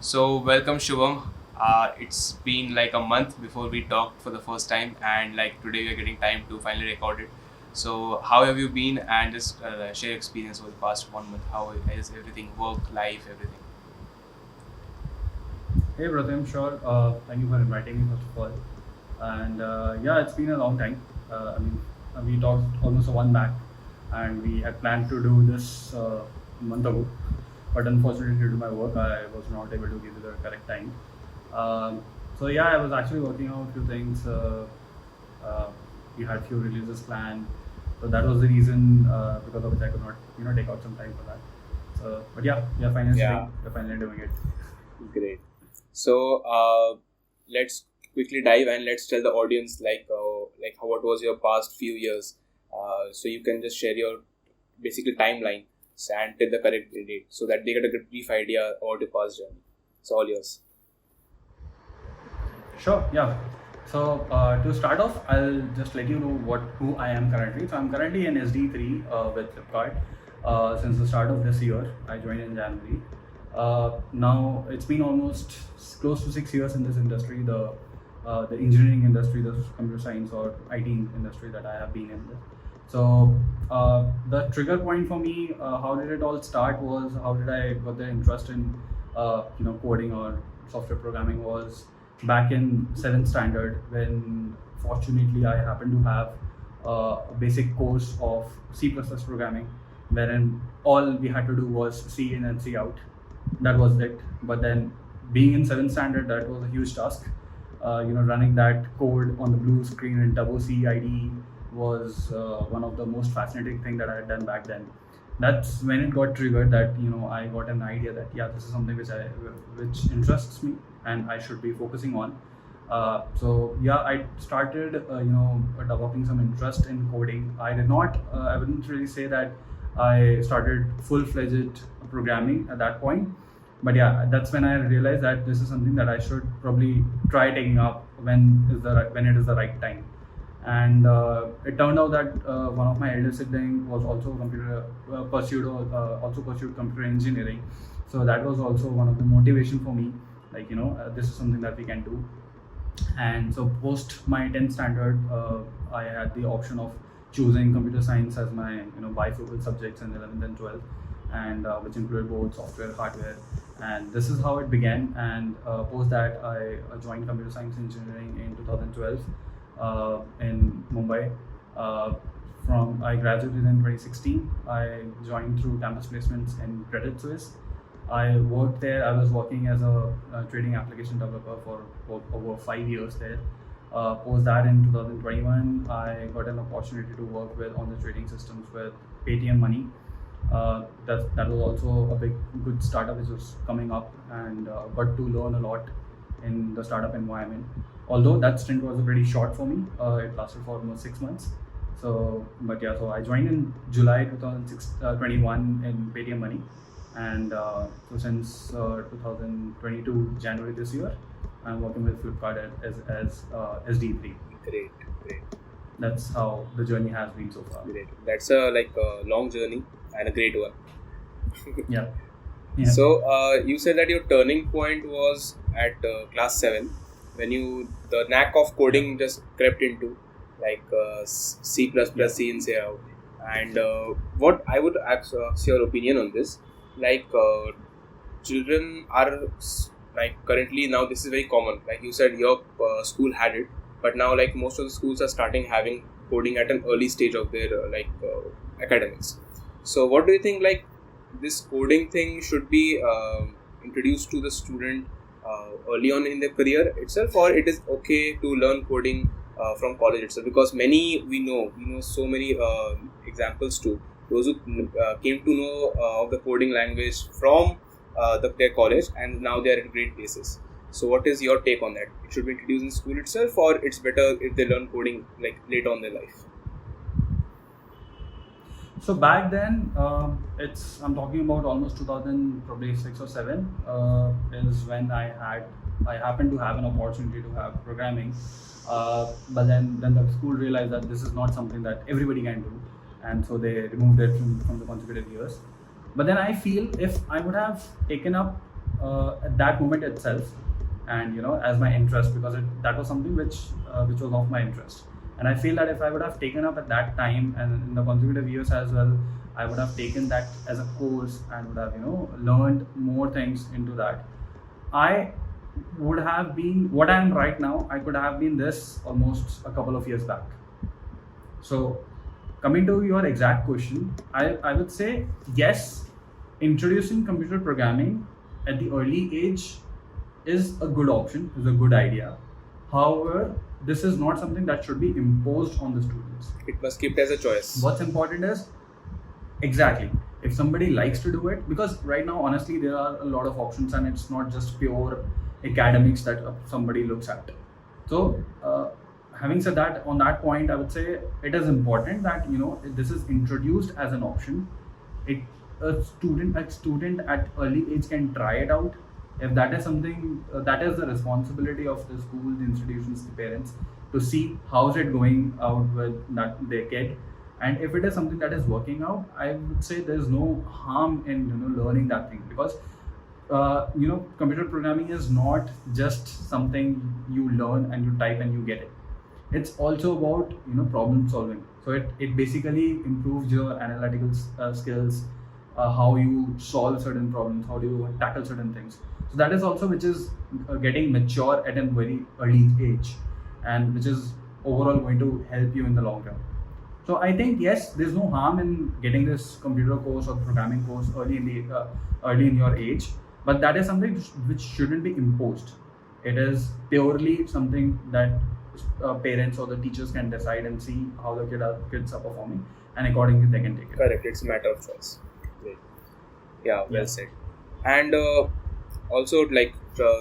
So welcome Shubham. It's been like a month before we talked for the first time, and like today we are getting time to finally record it. So how have you been? And just share your experience over the past 1 month. How is everything? Work, life, everything. Hey, Pratham, sure. Thank you for inviting me, first of all. And yeah, it's been a long time. We talked almost a one back, and we had planned to do this a month ago. But unfortunately, due to my work, I was not able to give you the correct time. So yeah, I was actually working out a few things. Uh, we had few releases planned, so that was the reason because of which I could not, take out some time for that. So, but yeah, Yeah, we're finally doing it. great. So let's quickly dive and let's tell the audience what was your past few years. So you can just share your basically timeline and tell the correct date so that they get a good brief idea about your past journey. It's all yours. Sure, yeah. So to start off, I'll just let you know who I am currently. So I'm currently an SD3 with Flipkart since the start of this year. I joined in January. Now it's been almost close to 6 years in this industry, the engineering industry, the computer science or IT industry that I have been in. So the trigger point for me, how did it all start was how did I got the interest in coding or software programming was back in 7th standard when fortunately I happened to have a basic course of C++ programming wherein all we had to do was C in and C out. That was it. But then being in 7th standard, that was a huge task. Running that code on the blue screen in 𝗲𝗽 IDE was one of the most fascinating thing that I had done back then. That's when it got triggered that I got an idea that yeah, this is something which interests me and I should be focusing on. So yeah, I started developing some interest in coding. I wouldn't really say that I started full-fledged programming at that point, but yeah, that's when I realized that this is something that I should probably try taking up when it is the right time. And it turned out that one of my elder siblings was also pursued computer engineering. So that was also one of the motivation for me. This is something that we can do. And so post my 10th standard, I had the option of choosing computer science as my bifocal subjects in 11th and 12th, and which included both software, hardware, and this is how it began. And post that, I joined computer science engineering in 2012 in Mumbai. I graduated in 2016. I joined through campus placements in Credit Suisse. I worked there. I was working as a trading application developer for over 5 years there. Post that in 2021, I got an opportunity to work on the trading systems with Paytm Money. That was also a good startup which was coming up, and got to learn a lot in the startup environment. Although that stint was pretty short for me, it lasted for almost 6 months. So I joined in July 2021 in Paytm Money, and so since 2022 January this year, I'm working with Flipkart as SD3. Great, great. That's how the journey has been so far. Great. That's a long journey and a great one. Yeah. Yeah. So you said that your turning point was at class 7 when the knack of coding just crept into C++, Yeah. C and C out. And what I would ask your opinion on this, children are currently now this is very common. Like you said, your school had it, but now most of the schools are starting having coding at an early stage of their academics. So what do you think this coding thing should be introduced to the student early on in their career itself, or it is okay to learn coding from college itself? Because we know so many examples too, those who came to know of the coding language from their college, and now they are at great places. So what is your take on that? It should be introduced in school itself, or it's better if they learn coding later on in their life? So back then, I'm talking about almost 2000, probably 6 or 7, is when I happened to have an opportunity to have programming. But then the school realized that this is not something that everybody can do, and so they removed it from the consecutive years. But then I feel if I would have taken up at that moment itself, and as my interest, because that was something which was of my interest. And I feel that if I would have taken up at that time and in the consecutive years as well, I would have taken that as a course and would have learned more things into that, I would have been what I am right now. I could have been this almost a couple of years back. So coming to your exact question, I would say yes, introducing computer programming at the early age is a good option, is a good idea. However, this is not something that should be imposed on the students. It must keep it as a choice. What's important is, exactly, if somebody likes to do it, because right now, honestly, there are a lot of options and it's not just pure academics that somebody looks at. So, having said that, on that point, I would say it is important that, this is introduced as an option. A student at early age can try it out. If that is something, that is the responsibility of the school, the institutions, the parents, to see how is it going out with their kid. And if it is something that is working out, I would say there is no harm in learning that thing, because computer programming is not just something you learn and you type and you get it. It's also about problem solving. So it basically improves your analytical skills, how you solve certain problems, how do you tackle certain things. So that is also which is getting mature at a very early age, and which is overall going to help you in the long run. So I think yes, there's no harm in getting this computer course or programming course early in your age, but that is something which shouldn't be imposed. It is purely something that parents or the teachers can decide and see how the kids are performing, and accordingly they can take it. Correct, it's a matter of choice. Yeah, well said. And also,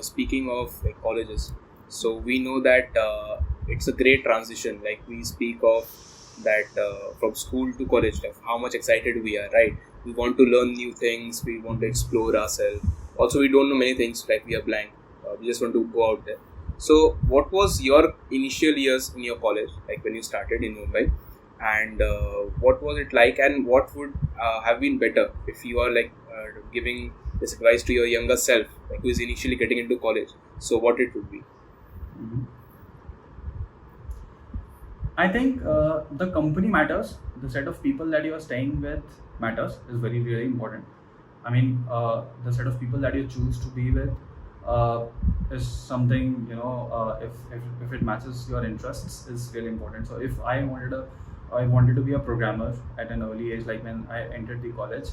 speaking of colleges, so we know that it's a great transition. Like we speak of that from school to college, like how much excited we are, right? We want to learn new things, we want to explore ourselves. Also, we don't know many things, like we are blank. We just want to go out there. So what was your initial years in your college, like when you started in Mumbai, and what was it like, and what would have been better if you are giving this advice to your younger self, like who is initially getting into college? So what it would be? Mm-hmm. I think the company matters. The set of people that you are staying with matters, is very, very important. I mean, the set of people that you choose to be with is something, if it matches your interests, is really important. So if I wanted to be a programmer at an early age, like when I entered the college,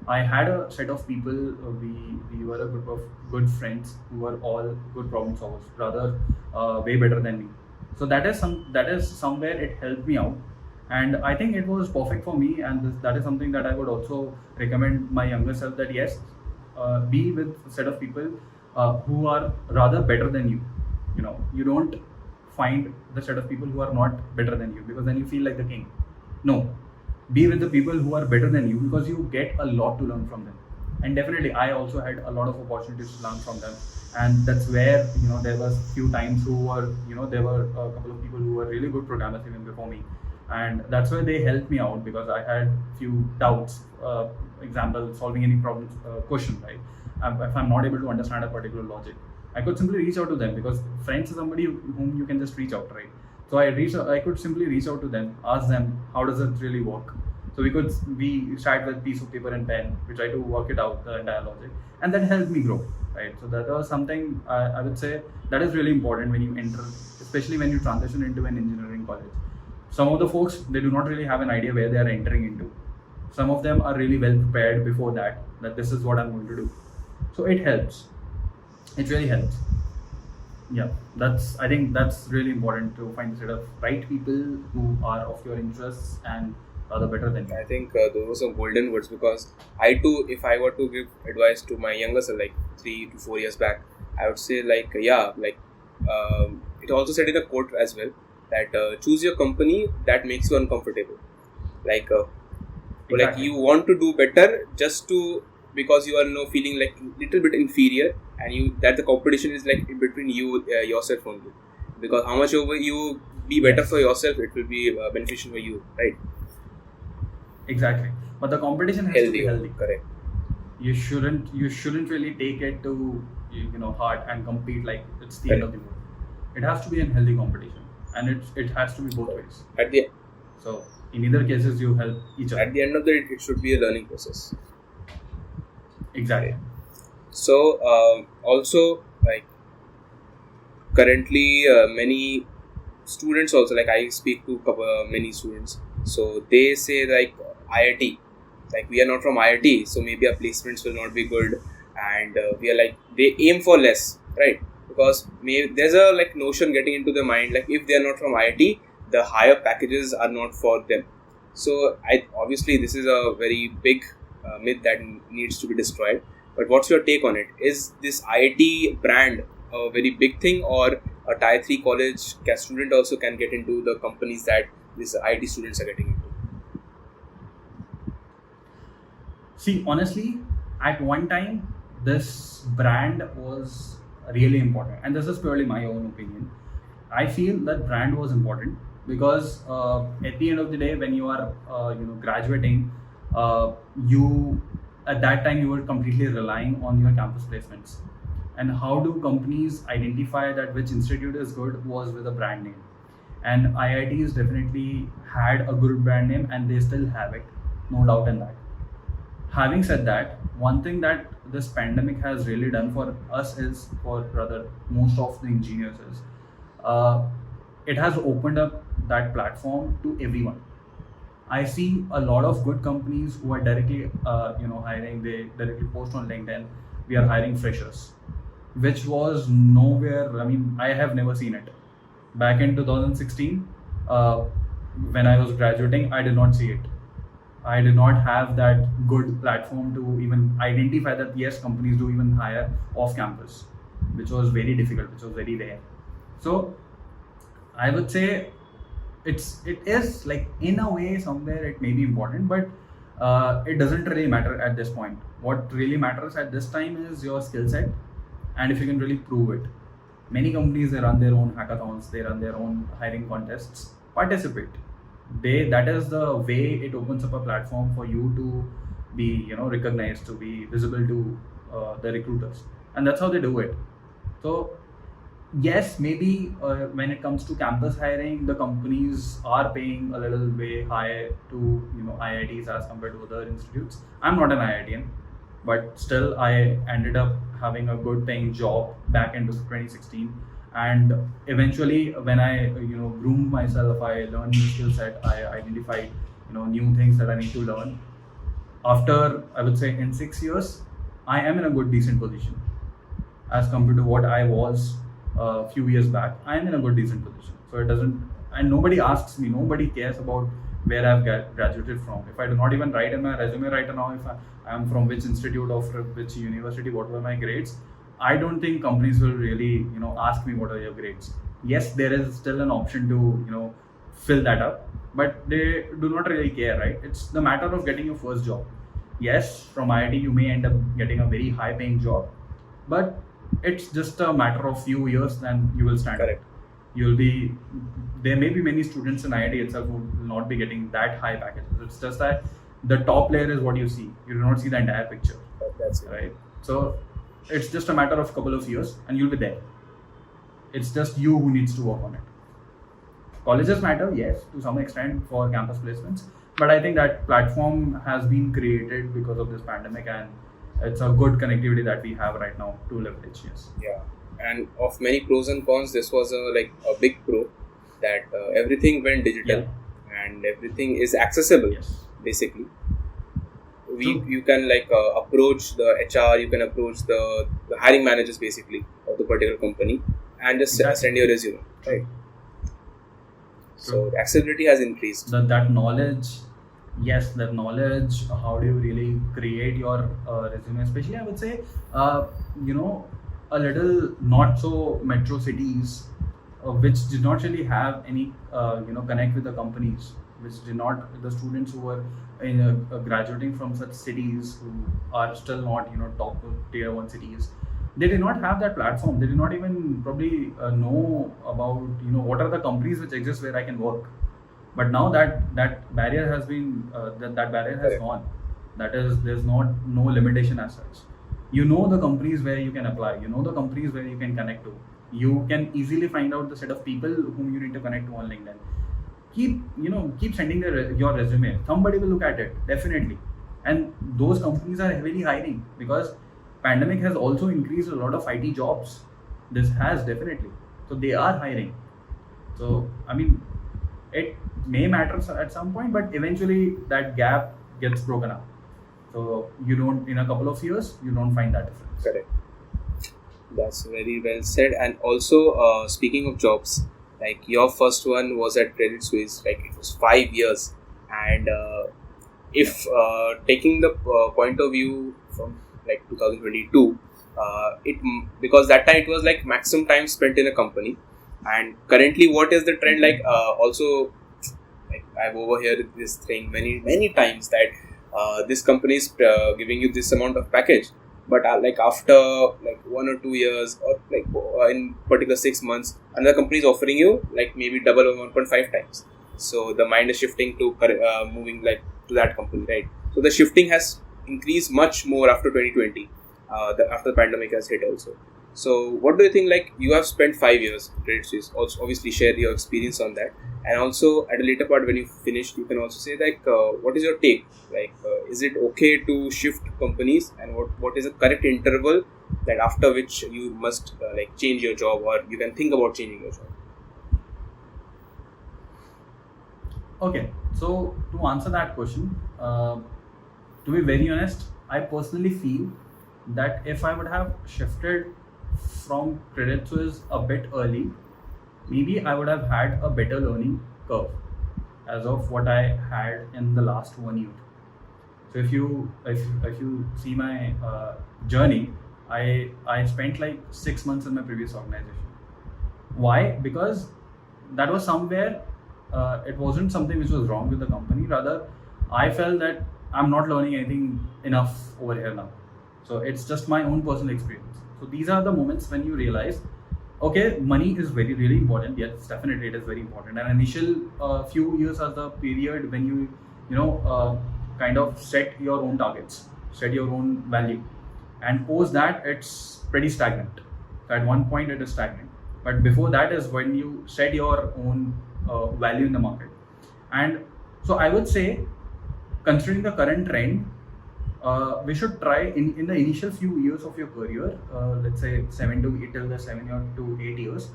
I had a set of people. We were a group of good friends who were all good problem solvers, rather way better than me. So that is somewhere it helped me out, and I think it was perfect for me. And that is something that I would also recommend my younger self, that yes, be with a set of people who are rather better than you. You don't find the set of people who are not better than you, because then you feel like the king. No, be with the people who are better than you, because you get a lot to learn from them. And definitely I also had a lot of opportunities to learn from them, and that's where there was few times there were a couple of people who were really good programmers even before me, and that's where they helped me out, because I had few doubts. Example, solving any problem question, right? If I'm not able to understand a particular logic, I could simply reach out to them, because friends is somebody whom you can just reach out, right? So I could simply reach out to them, ask them how does it really work. So we start with piece of paper and pen, we try to work it out, the entire logic, and that helped me grow, right? So that was something I would say that is really important when you enter, especially when you transition into an engineering college. Some of the folks, they do not really have an idea where they are entering into. Some of them are really well prepared before that this is what I'm going to do. So it helps. It really helps. Yeah, I think that's really important, to find a set of right people who are of your interests and are better than you. I think those were some golden words, because I too, if I were to give advice to my younger self, 3 to 4 years back, I would say it also said in a quote as well, that choose your company that makes you uncomfortable. Exactly. You want to do better just to, because you are feeling little bit inferior, and that the competition is in between you yourself only, because how much over you be better for yourself, it will be beneficial for you, right? Exactly, but the competition has to be healthy. Correct. you shouldn't really take it to heart and compete like it's the end of the world. It has to be a healthy competition, and it has to be both ways. So in either cases, you help each other. At the end of the day, it should be a learning process. Exactly. So also, like, currently many students also, like, I speak to many students, so they say like IIT, like we are not from IIT, so maybe our placements will not be good, and we are like, they aim for less, right? Because there's a like notion getting into their mind, like if they are not from IIT, the higher packages are not for them. So obviously this is a very big myth that needs to be destroyed. But what's your take on it? Is this IIT brand a very big thing, or a tier 3 college student also can get into the companies that these IIT students are getting into? See, honestly, at one time, this brand was really important, and this is purely my own opinion. I feel that brand was important because at the end of the day, when you are graduating, you at that time you were completely relying on your campus placements. And how do companies identify that which institute is good was with a brand name. And IITs definitely had a good brand name, and they still have it, no doubt in that. Having said that, one thing that this pandemic has really done for us is, for rather most of the engineers, is it has opened up that platform to everyone. I see a lot of good companies who are directly hiring. They directly post on LinkedIn, we are hiring freshers, which was nowhere. I mean, I have never seen it. Back in 2016, when I was graduating, I did not see it. I did not have that good platform to even identify that yes, companies do even hire off campus, which was very difficult, which was very rare. So I would say it is like, in a way, somewhere it may be important, but it doesn't really matter at this point. What really matters at this time is your skill set, and if you can really prove it. Many companies, they run their own hackathons, they run their own hiring contests. Participate. That is the way it opens up a platform for you to be recognized, to be visible to the recruiters, and that's how they do it. So yes, maybe when it comes to campus hiring, the companies are paying a little way high to IITs as compared to other institutes. I'm not an IITian, but still I ended up having a good paying job back in 2016, and eventually when I groomed myself, I learned new skill set, I identified new things that I need to learn. After, I would say, in 6 years, I am in a good decent position as compared to what I was a few years back. I am in a good decent position. So it doesn't, and nobody asks me, nobody cares about where I've graduated from. If I do not even write in my resume right now, if I am from which institute or which university, what were my grades, I don't think companies will really ask me what are your grades. Yes, there is still an option to fill that up, but they do not really care, right? It's the matter of getting your first job. Yes, from IIT you may end up getting a very high paying job, but it's just a matter of few years, then you will stand. Correct. There may be many students in IIT itself who will not be getting that high packages. It's just that the top layer is what you see. You do not see the entire picture. That's it. Right. So it's just a matter of a couple of years and you'll be there. It's just you who needs to work on it. Colleges matter, yes, to some extent for campus placements, but I think that platform has been created because of this pandemic, and it's a good connectivity that we have right now to leverage. Yes. Yeah, and of many pros and cons, this was a big pro, that everything went digital, and everything is accessible. Yes. Basically, you can approach the HR, you can approach the hiring managers basically of the particular company, and just send your resume, right? So accessibility has increased. That knowledge, yes, that knowledge. How do you really create your resume? Especially, I would say, a little not so metro cities, which did not really have any connect with the companies, which did not, the students who were graduating from such cities who are still not top tier 1 cities, they did not have that platform. They did not even probably know about what are the companies which exist where I can work. But now that barrier has been that barrier has gone. That is, there's no limitation as such. You know the companies where you can apply. You know the companies where you can connect to. You can easily find out the set of people whom you need to connect to on LinkedIn. Keep sending your resume. Somebody will look at it, definitely. And those companies are heavily hiring because pandemic has also increased a lot of IT jobs. This has definitely. So they are hiring. So I mean, it may matter at some point, but eventually that gap gets broken up. So you don't, in a couple of years, you don't find that difference. Correct. That's very well said. And also, speaking of jobs, like your first one was at Credit Suisse, like it was 5 years. And if taking the point of view from like 2022, because that time it was like maximum time spent in a company. And currently, what is the trend like? Also, like I've overheard this thing many times that this company is giving you this amount of package, but like after like 1 or 2 years, or like in particular 6 months, another company is offering you like maybe double or 1.5 times. So the mind is shifting to moving like to that company, right? So the shifting has increased much more after 2020, after the pandemic has hit also. So what do you think, like you have spent 5 years at Credit Suisse, also obviously share your experience on that, and also at a later part when you finish, you can also say like what is your take, like is it okay to shift companies, and what is the correct interval that after which you must like change your job, or you can think about changing your job? Okay, so to answer that question, to be very honest, I personally feel that if I would have shifted from Credit Suisse a bit early, maybe I would have had a better learning curve as of what I had in the last 1 year. So if you see my journey, I spent like 6 months in my previous organization. Why? Because that was somewhere, it wasn't something which was wrong with the company. Rather, I felt that I'm not learning anything enough over here now. So it's just my own personal experience. So these are the moments when you realize, okay, money is really important. Yes, definitely it is very important. And initial few years are the period when you kind of set your own targets, set your own value, and post that it's pretty stagnant. So at one point it is stagnant, but before that is when you set your own value in the market. And so I would say, considering the current trend, we should try in the initial few years of your career, let's say 7 to 8 years,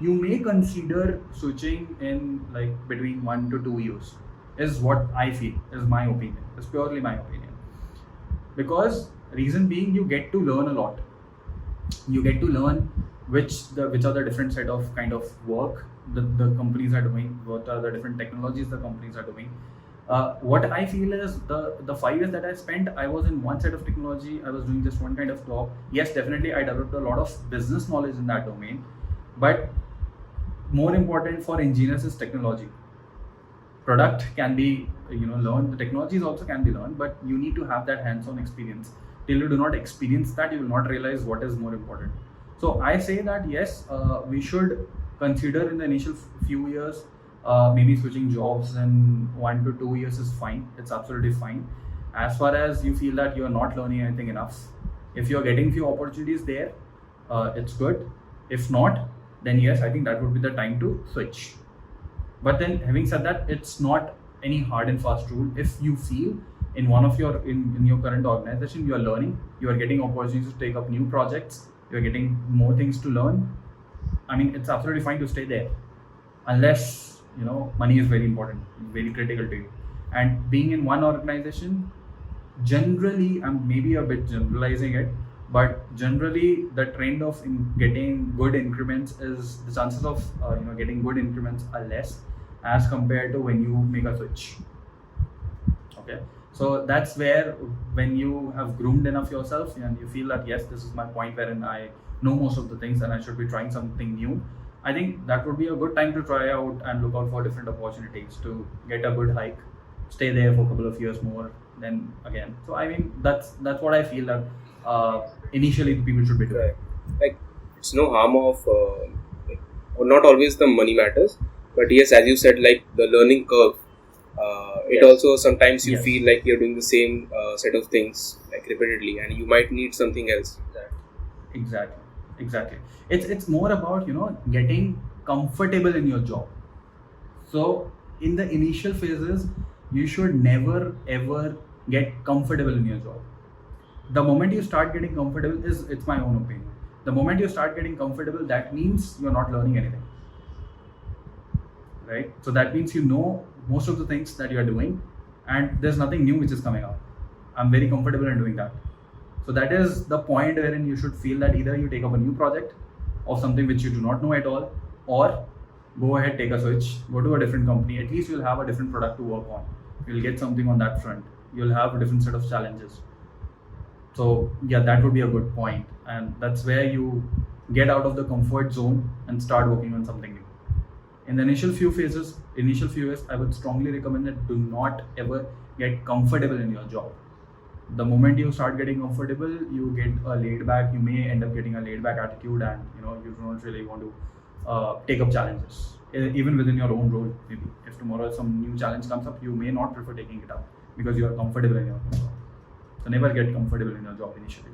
you may consider switching in like between 1 to 2 years, is what I feel, is my opinion. It's purely my opinion. Because reason being, you get to learn a lot. You get to learn which are the different set of kind of work the companies are doing, what are the different technologies the companies are doing. What I feel is the 5 years that I spent, I was in one set of technology, I was doing just one kind of job. Yes, definitely I developed a lot of business knowledge in that domain, but more important for engineers is technology. Product can be learned, the technologies also can be learned, but you need to have that hands-on experience. Till you do not experience that, you will not realize what is more important. So I say that yes, we should consider in the initial few years, maybe switching jobs in 1 to 2 years is fine. It's absolutely fine. As far as you feel that you're not learning anything enough, if you're getting few opportunities there, it's good. If not, then yes, I think that would be the time to switch. But then having said that, it's not any hard and fast rule. If you feel in one of your in your current organization, you are learning, you are getting opportunities to take up new projects, you are getting more things to learn, I mean, it's absolutely fine to stay there, unless money is very important, very critical to you. And being in one organization, generally, I'm maybe a bit generalizing it, but generally the trend of getting good increments is, the chances of getting good increments are less as compared to when you make a switch. Okay, so that's where, when you have groomed enough yourself and you feel that yes, this is my point wherein I know most of the things and I should be trying something new, I think that would be a good time to try out and look out for different opportunities to get a good hike, stay there for a couple of years more, then again. So I mean, that's what I feel that initially the people should be doing. Like, it's no harm of or not always the money matters, but yes, as you said, like the learning curve It also sometimes you Yes. feel like you're doing the same set of things like repeatedly, and you might need something else. Exactly. It's more about getting comfortable in your job. So in the initial phases, you should never ever get comfortable in your job. The moment you start getting comfortable it's my own opinion. The moment you start getting comfortable, that means you're not learning anything, right? So that means most of the things that you are doing, and there's nothing new which is coming out. I'm very comfortable in doing that. So that is the point wherein you should feel that either you take up a new project of something which you do not know at all, or go ahead, take a switch, go to a different company. At least you'll have a different product to work on. You'll get something on that front. You'll have a different set of challenges. So yeah, that would be a good point. And that's where you get out of the comfort zone and start working on something new. In the initial few years, I would strongly recommend that do not ever get comfortable in your job. The moment you start getting comfortable, you get a laid back. You may end up getting a laid back attitude, and you don't really want to take up challenges, even within your own role. Maybe if tomorrow some new challenge comes up, you may not prefer taking it up because you are comfortable in your job. So never get comfortable in your job initially.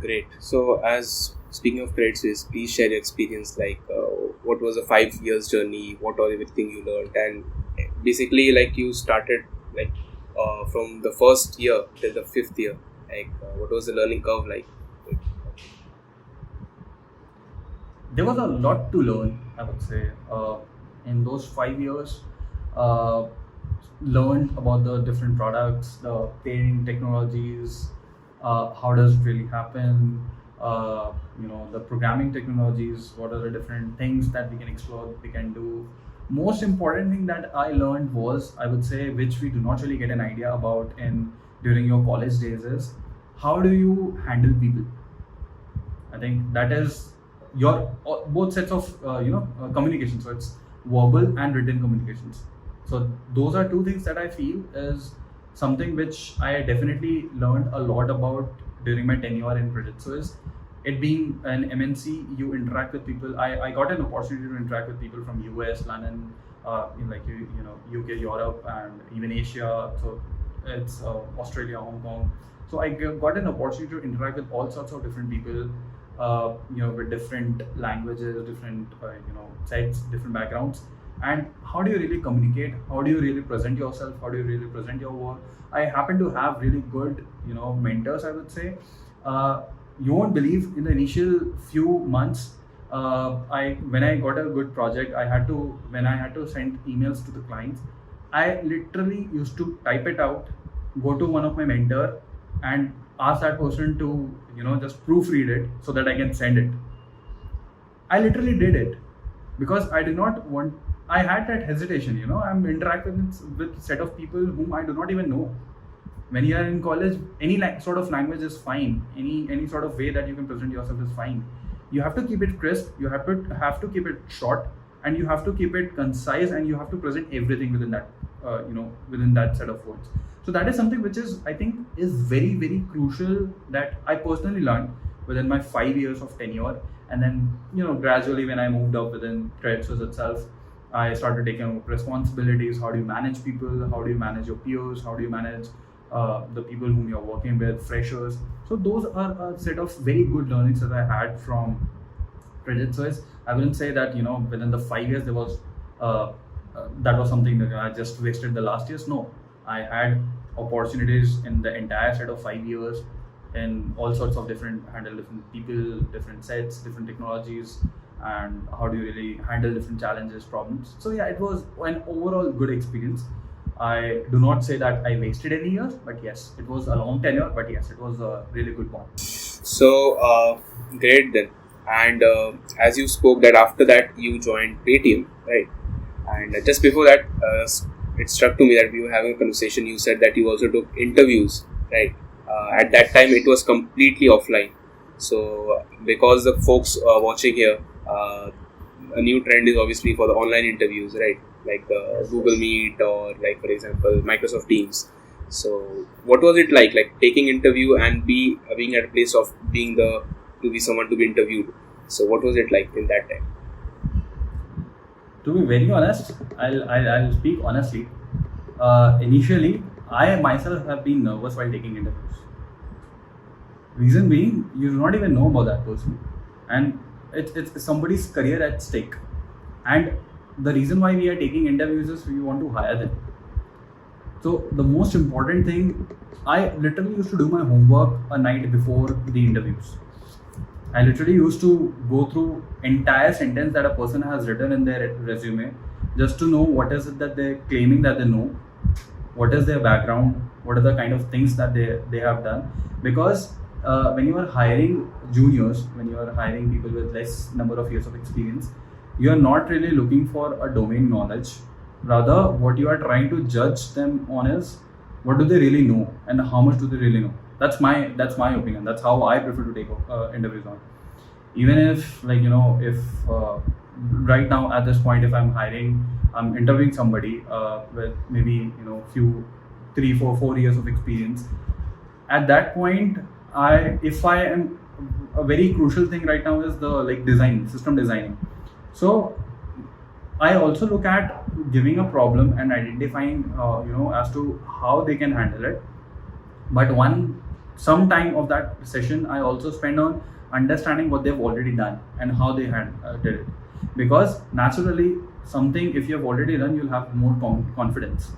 Great. So as speaking of Credit Suisse, please share your experience. Like, what was a 5 years journey? What was everything you learned? And basically, like, you started like from the first year till the 5th year. Like, what was the learning curve like? There was a lot to learn, I would say. In those 5 years, learned about the different products, the paying technologies, how does it really happen, the programming technologies, what are the different things that we can explore, we can do. Most important thing that I learned was, I would say, which we do not really get an idea about during your college days, is how do you handle people. I think that is your both sets of communication. So it's verbal and written communications. So those are two things that I feel is something which I definitely learned a lot about during my tenure in Credit Suisse. It being an MNC, you interact with people. I got an opportunity to interact with people from US, London, UK, Europe, and even Asia. So it's Australia, Hong Kong. So I got an opportunity to interact with all sorts of different people, with different languages, different sets, different backgrounds. And how do you really communicate? How do you really present yourself? How do you really present your work? I happen to have really good, mentors, I would say. You won't believe, in the initial few months, when I got a good project, when I had to send emails to the clients, I literally used to type it out, go to one of my mentor, and ask that person to, just proofread it so that I can send it. I literally did it because I did not want. I had that hesitation. I'm interacting with a set of people whom I do not even know. When you are in college, any sort of language is fine. Any sort of way that you can present yourself is fine. You have to keep it crisp. You have to keep it short, and you have to keep it concise, and you have to present everything within that within that set of words. So that is something which I think is very, very crucial, that I personally learned within my 5 years of tenure. And then gradually, when I moved up within Credit Suisse itself, I started taking up responsibilities. How do you manage people? How do you manage your peers? How do you manage the people whom you're working with, freshers? So those are a set of very good learnings that I had from Credit Suisse. I wouldn't say that within the 5 years there was that was something that I just wasted the last years. No, I had opportunities in the entire set of 5 years, in all sorts of handle different people, different sets, different technologies, and how do you really handle different challenges, problems. So yeah, it was an overall good experience. I do not say that I wasted any years, but yes, it was a long tenure, but yes, it was a really good one. So great then. And as you spoke that after that you joined Paytm, right? And just before that, it struck to me that we were having a conversation. You said that you also took interviews, right? At that time it was completely offline. So because the folks watching here, a new trend is obviously for the online interviews, right? Like Google Meet, or like, for example, Microsoft Teams. So what was it like taking interview and being at a place of to be someone to be interviewed? So what was it like in that time? To be very honest, I'll speak honestly. initially, I myself have been nervous while taking interviews. Reason being, you do not even know about that person, and it's somebody's career at stake. And the reason why we are taking interviews is we want to hire them. So the most important thing, I literally used to do my homework a night before the interviews. I literally used to go through entire sentence that a person has written in their resume, just to know what is it that they're claiming that they know, what is their background, what are the kind of things that they have done. Because when you are hiring juniors, when you are hiring people with less number of years of experience, you are not really looking for a domain knowledge. Rather, what you are trying to judge them on is what do they really know and how much do they really know. That's my opinion. That's how I prefer to take interviews on. Even if, like, if right now at this point, if I'm interviewing somebody with maybe few 3, 4 years of experience. At that point, if I am, a very crucial thing right now is the system designing. So I also look at giving a problem and identifying as to how they can handle it. But some time of that session I also spend on understanding what they've already done and how they did it. Because naturally, something if you have already done, you'll have more confidence.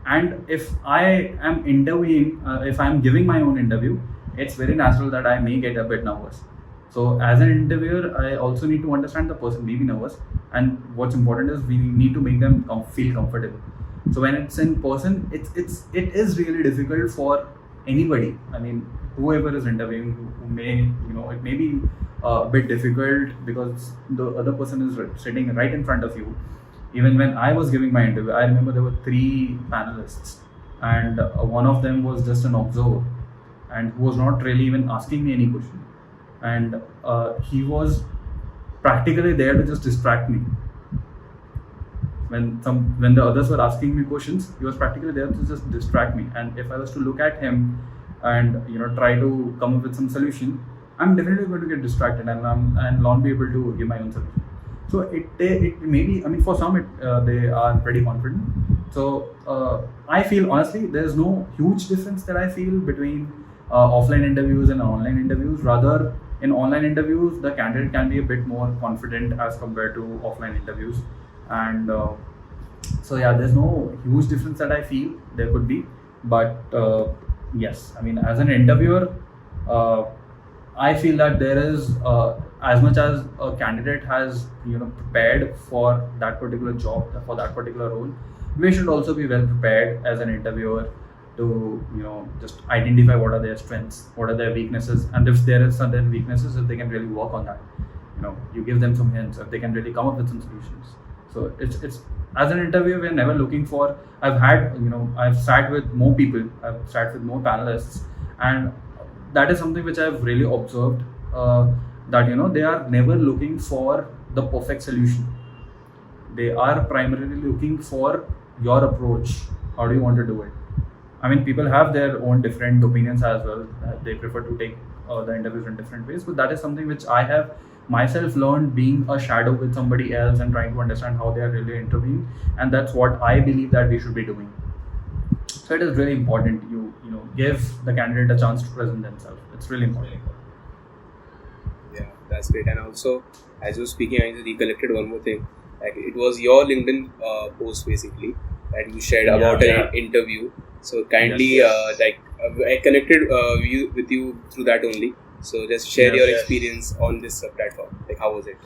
And if I am interviewing, if I'm giving my own interview, it's very natural that I may get a bit nervous. So as an interviewer, I also need to understand the person may be nervous, and what's important is we need to make them feel comfortable. So when it's in person, it is really difficult for anybody. I mean, whoever is interviewing, who may, it may be a bit difficult because the other person is sitting right in front of you. Even when I was giving my interview, I remember there were 3 panelists, and one of them was just an observer and who was not really even asking me any question. And he was practically there to just distract me. When the others were asking me questions, he was practically there to just distract me. And if I was to look at him and try to come up with some solution, I'm definitely going to get distracted and not be able to give my own solution. So it may be, I mean, for some they are pretty confident. So I feel honestly there's no huge difference that I feel between offline interviews and online interviews. Rather, in online interviews, the candidate can be a bit more confident as compared to offline interviews. And so yeah, there's no huge difference that I feel there could be. But yes, I mean, as an interviewer, I feel that there is, as much as a candidate has prepared for that particular job, for that particular role, we should also be well prepared as an interviewer to just identify what are their strengths, what are their weaknesses, and if there is certain weaknesses, if they can really work on that, you give them some hints, if they can really come up with some solutions. So it's as an interviewer, we're never looking for. I've sat with more people, I've sat with more panelists, and that is something which I've really observed, that they are never looking for the perfect solution. They are primarily looking for your approach. How do you want to do it? I mean, people have their own different opinions as well. They prefer to take the interviews in different ways, but that is something which I have myself learned being a shadow with somebody else and trying to understand how they are really interviewing, and that's what I believe that we should be doing. So it is really important you give the candidate a chance to present themselves. It's really important. Yeah, that's great. And also, as you were speaking, I recollected one more thing. Like, it was your LinkedIn post basically that you shared about an interview. So kindly, I connected with you through that only. So just share your experience on this platform. Like, how was it?